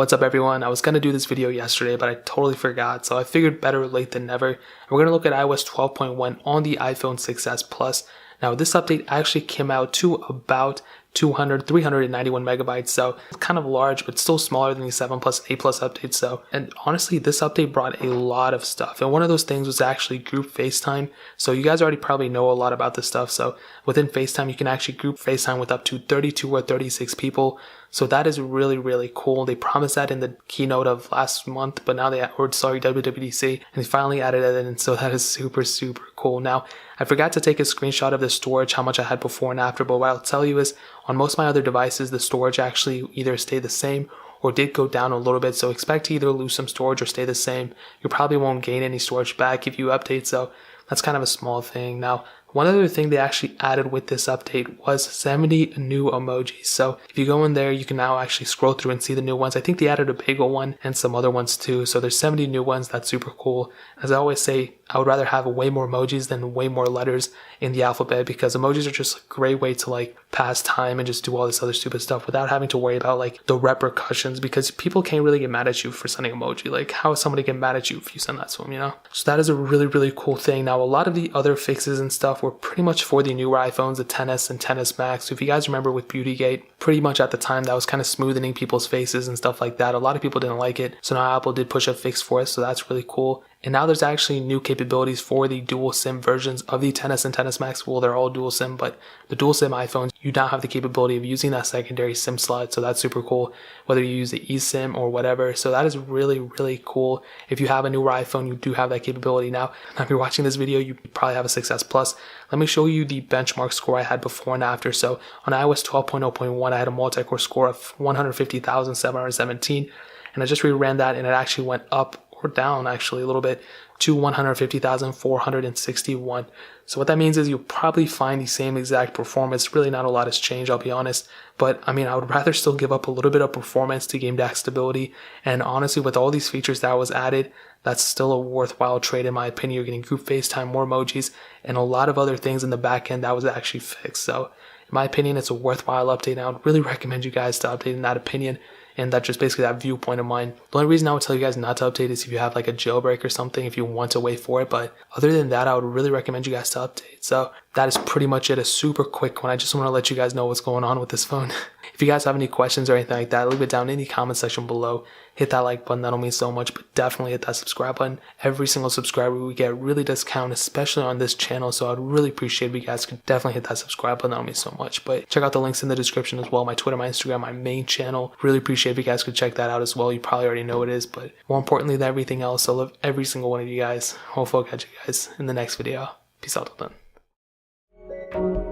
What's up everyone? I was going to do this video yesterday, but I totally forgot, so I figured better late than never. And we're going to look at iOS 12.1 on the iPhone 6s Plus. Now this update actually came out to about 391 megabytes, so it's kind of large, but still smaller than the 7 Plus, 8 Plus updates. So, and honestly, this update brought a lot of stuff. And one of those things was actually group FaceTime. So you guys already probably know a lot about this stuff. So within FaceTime, you can actually group FaceTime with up to 32 or 36 people. So that is really, really cool. They promised that in the keynote of last month, but now WWDC, and they finally added it in. So that is super, super cool. Now, I forgot to take a screenshot of the storage, how much I had before and after, but what I'll tell you is on most of my other devices, the storage actually either stayed the same or did go down a little bit. So expect to either lose some storage or stay the same. You probably won't gain any storage back if you update. So that's kind of a small thing. Now, one other thing they actually added with this update was 70 new emojis. So if you go in there, you can now actually scroll through and see the new ones. I think they added a bagel one and some other ones too. So there's 70 new ones. That's super cool. As I always say, I would rather have way more emojis than way more letters in the alphabet, because emojis are just a great way to like pass time and just do all this other stupid stuff without having to worry about like the repercussions, because people can't really get mad at you for sending emoji. Like, how is somebody get mad at you if you send that to them, you know? So that is a really, really cool thing. Now, a lot of the other fixes and stuff were pretty much for the newer iPhones, the XS and XS Max. So if you guys remember with Beautygate, pretty much at the time that was kind of smoothing people's faces and stuff like that. A lot of people didn't like it. So now Apple did push a fix for it. So that's really cool. And now there's actually new capabilities for the dual SIM versions of the XS and XS Max. Well, they're all dual SIM, but the dual SIM iPhones, you now have the capability of using that secondary SIM slot. So that's super cool, whether you use the eSIM or whatever. So that is really, really cool. If you have a newer iPhone, you do have that capability now. Now, if you're watching this video, you probably have a 6s Plus. Let me show you the benchmark score I had before and after. So on iOS 12.0.1, I had a multi-core score of 150,717. And I just reran that, and it actually went up or down actually a little bit to 150,461. So what that means is you'll probably find the same exact performance. Really not a lot has changed, I'll be honest. But I mean, I would rather still give up a little bit of performance to gain back stability. And honestly, with all these features that was added, that's still a worthwhile trade in my opinion. You're getting group FaceTime, more emojis, and a lot of other things in the back end that was actually fixed. So in my opinion, it's a worthwhile update. And I would really recommend you guys to update in that opinion. And that's just basically that viewpoint of mine. The only reason I would tell you guys not to update is if you have like a jailbreak or something, if you want to wait for it. But other than that, I would really recommend you guys to update. So that is pretty much it. A super quick one. I just want to let you guys know what's going on with this phone. If you guys have any questions or anything like that, leave it down in the comment section below. Hit that like button, that'll mean so much, but definitely hit that subscribe button. Every single subscriber we get really does count, especially on this channel, so I'd really appreciate if you guys could definitely hit that subscribe button, that'll mean so much. But check out the links in the description as well, my Twitter, my Instagram, my main channel. Really appreciate if you guys could check that out as well. You probably already know what it is, but more importantly than everything else, I love every single one of you guys. Hopefully I'll catch you guys in the next video. Peace out till then.